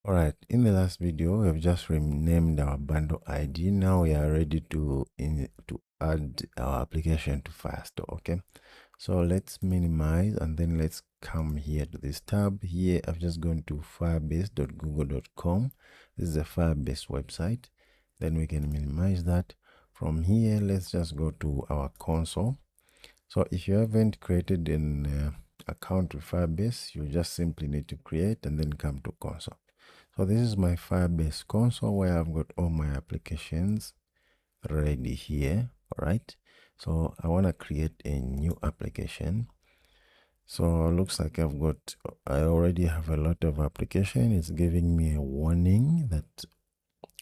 All right, in the last video, we have just renamed our bundle ID. Now we are ready to add our application to Firestore. Okay, so let's minimize and then let's come here to this tab. Here, I've just gone to firebase.google.com. This is a Firebase website. Then we can minimize that. From here, let's just go to our console. So if you haven't created an account with Firebase, you just simply need to create and then come to console. So this is my Firebase console where I've got all my applications ready here. All right. So I want to create a new application. So it looks like I already have a lot of application. It's giving me a warning that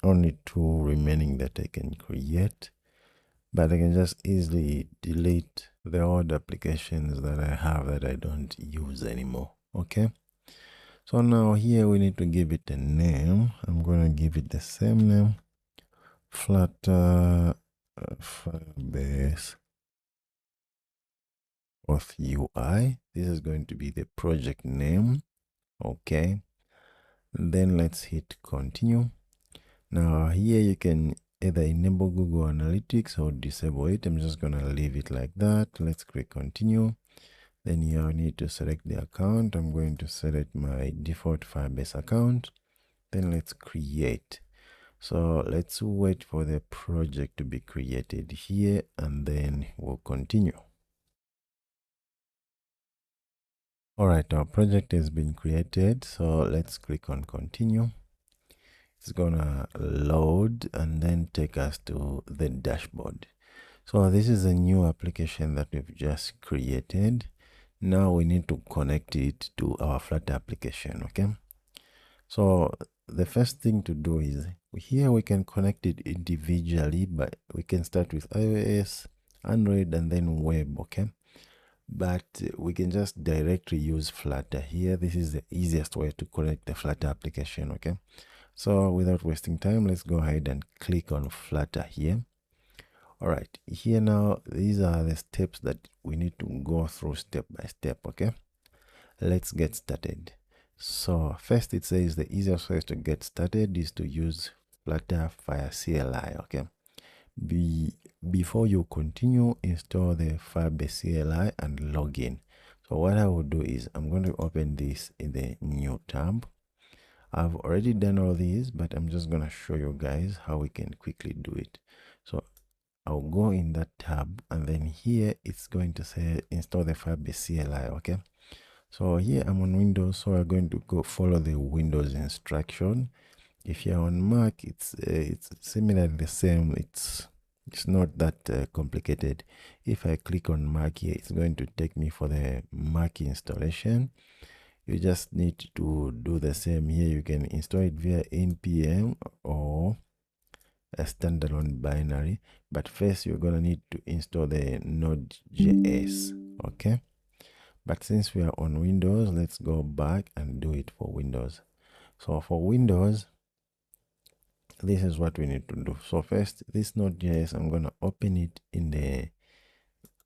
only 2 remaining that I can create, but I can just easily delete the old applications that I have that I don't use anymore. Okay. So now here we need to give it a name. I'm going to give it the same name, Flutter Firebase Auth UI. This is going to be the project name. Okay. Then let's hit continue. Now here you can either enable Google Analytics or disable it. I'm just going to leave it like that. Let's click continue. Then here I need to select the account. I'm going to select my default Firebase account. Then let's create. So let's wait for the project to be created here and then we'll continue. All right, our project has been created. So let's click on continue. It's gonna load and then take us to the dashboard. So this is a new application that we've just created. Now we need to connect it to our Flutter application. Okay. So the first thing to do is here we can connect it individually, but we can start with iOS, Android, and then web. Okay. But we can just directly use Flutter here. This is the easiest way to connect the Flutter application. Okay. So without wasting time, let's go ahead and click on Flutter here. All right, here now, these are the steps that we need to go through step by step. Okay, let's get started. So first, it says the easiest way to get started is to use Flutter Fire CLI. Okay, before you continue, install the Firebase CLI and log in. So what I will do is I'm going to open this in the new tab. I've already done all these, but I'm just going to show you guys how we can quickly do it. So I'll go in that tab and then here it's going to say install the Firebase CLI. Okay, so here I'm on Windows, so we're going to go follow the Windows instruction. If you're on Mac, it's similarly the same. It's not that complicated. If I click on Mac here, it's going to take me for the Mac installation. You just need to do the same here. You can install it via npm or a standalone binary, but first you're gonna need to install the Node.js. Okay, but since we are on Windows, let's go back and do it for Windows. So for Windows, this is what we need to do. So first, this Node.js, I'm gonna open it in the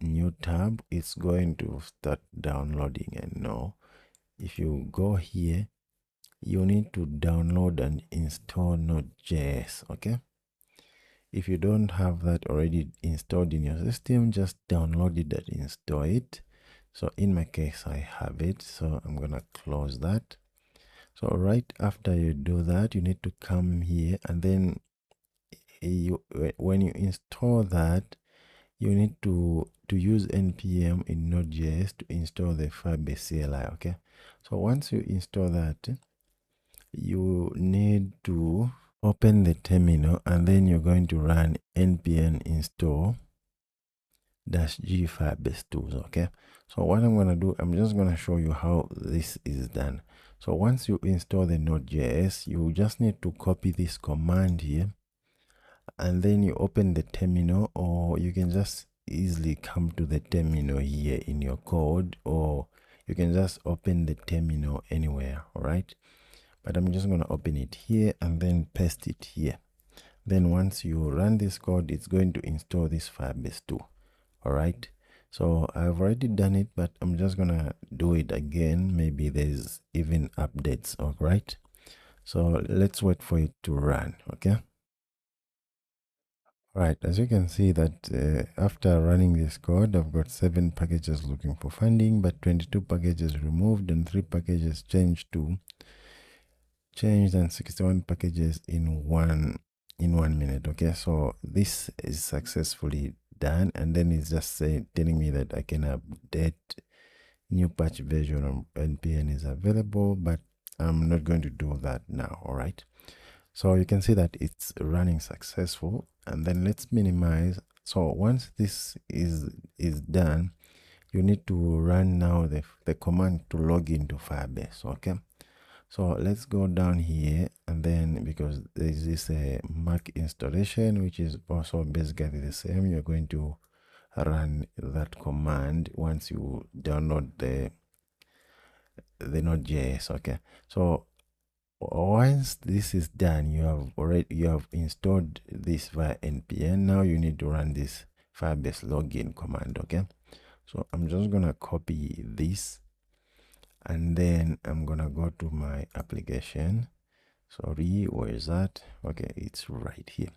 new tab. It's going to start downloading, and now if you go here, you need to download and install Node.js. Okay, if you don't have that already installed in your system, just download it and install it. So in my case, I have it, so I'm gonna close that. So right after you do that, you need to come here, and then when you install that, you need to use npm in Node.js to install the Firebase CLI. Okay, so once you install that, you need to open the terminal and then you're going to run npm install -g firebase tools. Okay, so what I'm going to do, I'm just going to show you how this is done. So once you install the Node.js, you just need to copy this command here and then you open the terminal, or you can just easily come to the terminal here in your code, or you can just open the terminal anywhere. All right, but I'm just going to open it here and then paste it here. Then once you run this code, it's going to install this Firebase tool. All right, so I've already done it, but I'm just going to do it again. Maybe there's even updates. All right, So let's wait for it to run. Okay. Right, as you can see that after running this code, I've got 7 packages looking for funding, but 22 packages removed and 3 packages changed and 61 packages in one minute. Okay, so this is successfully done, and then it's just telling me that I can update new patch version of npm is available, but I'm not going to do that now. All right, so you can see that it's running successful, and then let's minimize. So once this is done, you need to run now the command to log into Firebase. Okay, so let's go down here, and then because there is this Mac installation, which is also basically the same, you're going to run that command once you download the Node.js. Okay, so once this is done, you have installed this via npm. Now you need to run this Firebase login command. Okay, so I'm just gonna copy this, and then I'm gonna go to my application. Sorry, where is that? Okay, it's right here.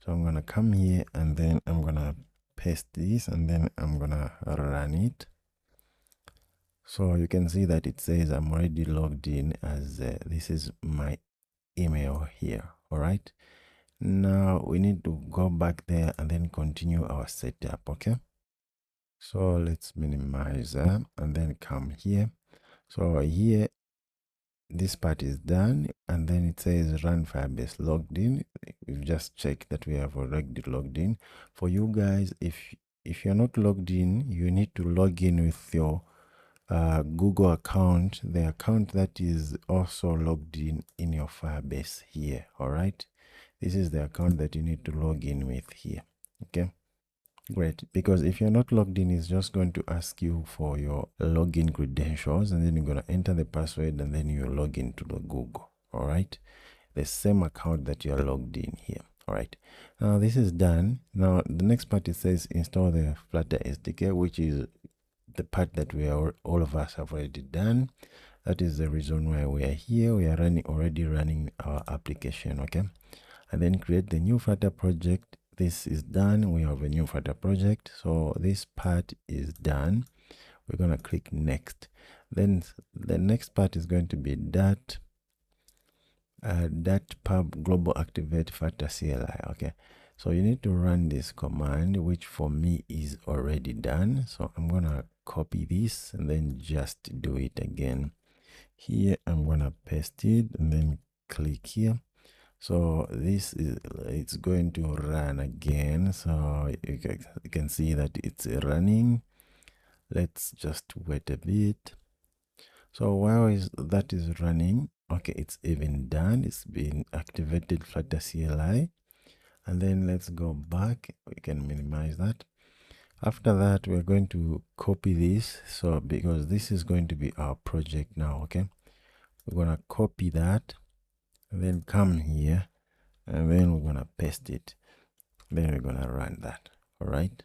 So I'm gonna come here, and then I'm gonna paste this, and then I'm gonna run it. So you can see that it says I'm already logged in, as this is my email here. All right, now we need to go back there and then continue our setup. Okay, so let's minimize that and then come here. So here, this part is done, and then it says run Firebase logged in. We've just checked that we have already logged in. For you guys, if you're not logged in, you need to log in with your Google account, the account that is also logged in your Firebase here. All right, this is the account that you need to log in with here. Okay, great, because if you're not logged in, it's just going to ask you for your login credentials, and then you're going to enter the password, and then you log into the Google. All right, the same account that you're logged in here. All right, now this is done. Now the next part, it says install the Flutter SDK, which is the part that all of us have already done. That is the reason why we are here. We are already running our application. Okay, and then create the new Flutter project. This is done. We have a new Flutter project, so this part is done. We're gonna click next. Then the next part is going to be that pub global activate Flutter CLI. Okay, so you need to run this command, which for me is already done. So I'm gonna copy this and then just do it again. Here I'm gonna paste it and then click here. So this is, it's going to run again. So you can see that it's running. Let's just wait a bit. So while that is running, okay, it's even done. It's been activated Flutter CLI. And then let's go back. We can minimize that. After that, we're going to copy this. So because this is going to be our project now, okay, we're gonna copy that and then come here, and then we're gonna paste it. Then we're gonna run that. All right,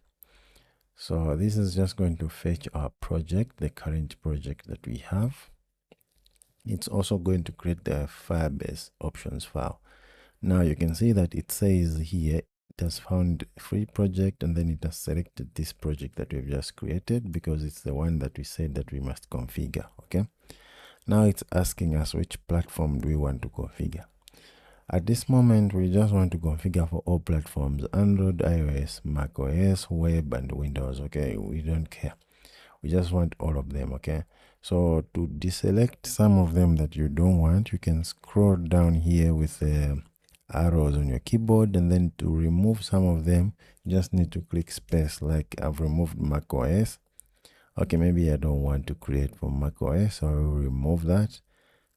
so this is just going to fetch our project, the current project that we have. It's also going to create the Firebase options file. Now you can see that it says here it has found a free project, and then it has selected this project that we've just created because it's the one that we said that we must configure. Okay, now it's asking us which platform do we want to configure. At this moment, we just want to configure for all platforms: Android, iOS, Mac OS, web, and Windows. Okay, we don't care. We just want all of them. Okay, so to deselect some of them that you don't want, you can scroll down here with the arrows on your keyboard, and then to remove some of them, you just need to click space. Like I've removed Mac OS. Okay, maybe I don't want to create for Mac OS, so I will remove that.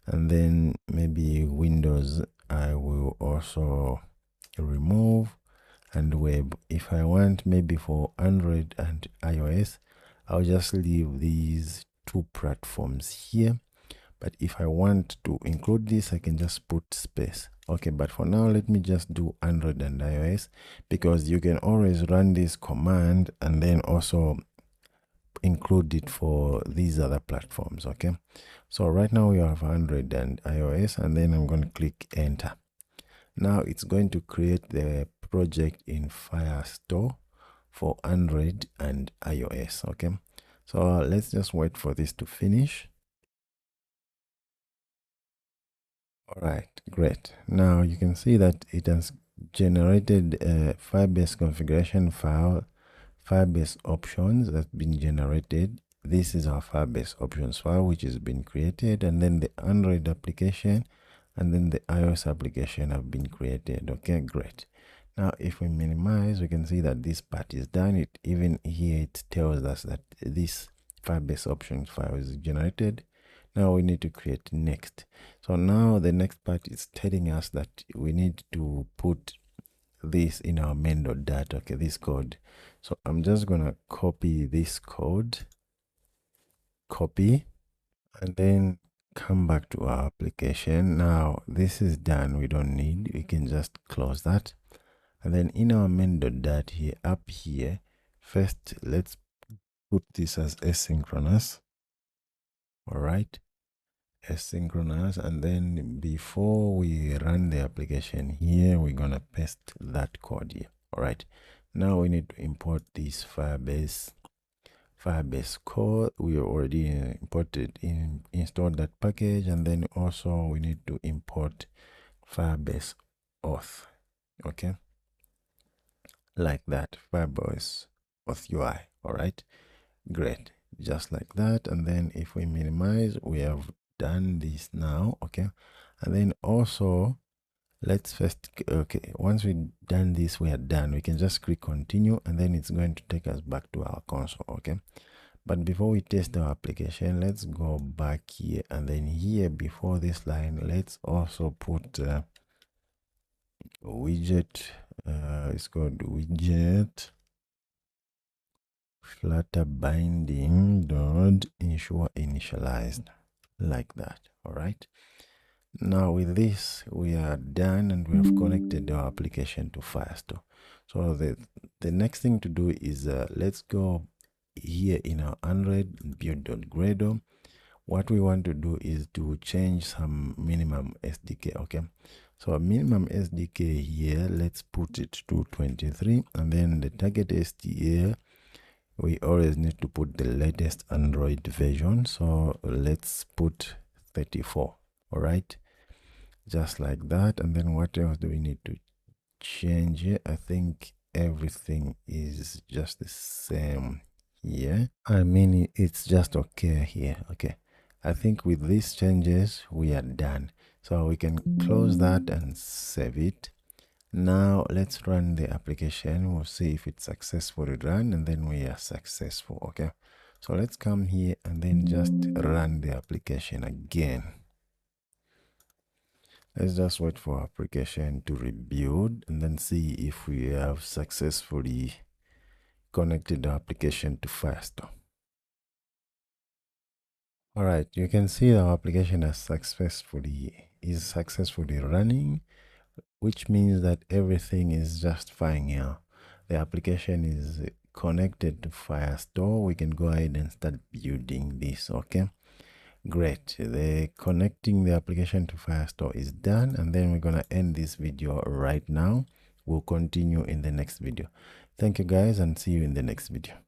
And then maybe Windows I will also remove, and web. If I want maybe for Android and iOS, I'll just leave these two platforms here. But if I want to include this, I can just put space. Okay, but for now, let me just do Android and iOS, because you can always run this command and then also include it for these other platforms. Okay, so right now we have Android and iOS, and then I'm going to click enter. Now it's going to create the project in Firestore for Android and iOS. Okay, so let's just wait for this to finish. All right, great. Now you can see that it has generated a Firebase configuration file, Firebase options that's been generated. This is our Firebase options file, which has been created, and then the Android application and then the iOS application have been created. Okay, great. Now, if we minimize, we can see that this part is done. It even here it tells us that this Firebase options file is generated. Now we need to create next. So now the next part is telling us that we need to put this in our main.dat. Okay, this code. So I'm just gonna copy this code, copy, and then come back to our application. Now this is done. We don't need, we can just close that. And then in our main.dat here, up here, first let's put this as asynchronous. All right, asynchronous, and then before we run the application here, we're gonna paste that code here. All right, now we need to import this Firebase code. We already imported installed that package, and then also we need to import Firebase Auth. Okay, like that, Firebase Auth UI. All right, great, just like that. And then if we minimize, we have done this now. Okay, and then also let's first, okay, once we've done this, we are done. We can just click continue, and then it's going to take us back to our console. Okay, but before we test our application, let's go back here, and then here before this line, let's also put a widget. It's called widget flutter binding dot ensure initialized, like that. All right, now with this we are done, and we have connected our application to Firestore. So the next thing to do is let's go here in our Android build.gradle. What we want to do is to change some minimum SDK. Okay, so minimum SDK here, let's put it to 23, and then the target SDA, we always need to put the latest Android version, so let's put 34. All right, just like that. And then what else do we need to change here? I think everything is just the same here. I mean, it's just okay here. Okay, I think with these changes we are done, so we can close that and save it. Now let's run the application. We'll see if it's successfully run, and then we are successful. Okay, so let's come here and then just run the application again. Let's just wait for our application to rebuild, and then see if we have successfully connected the application to Firestore. All right, you can see our application is successfully running, which means that everything is just fine here. The application is connected to Firestore. We can go ahead and start building this. Okay, great. The connecting the application to Firestore is done, and then we're gonna end this video right now. We'll continue in the next video. Thank you guys, and see you in the next video.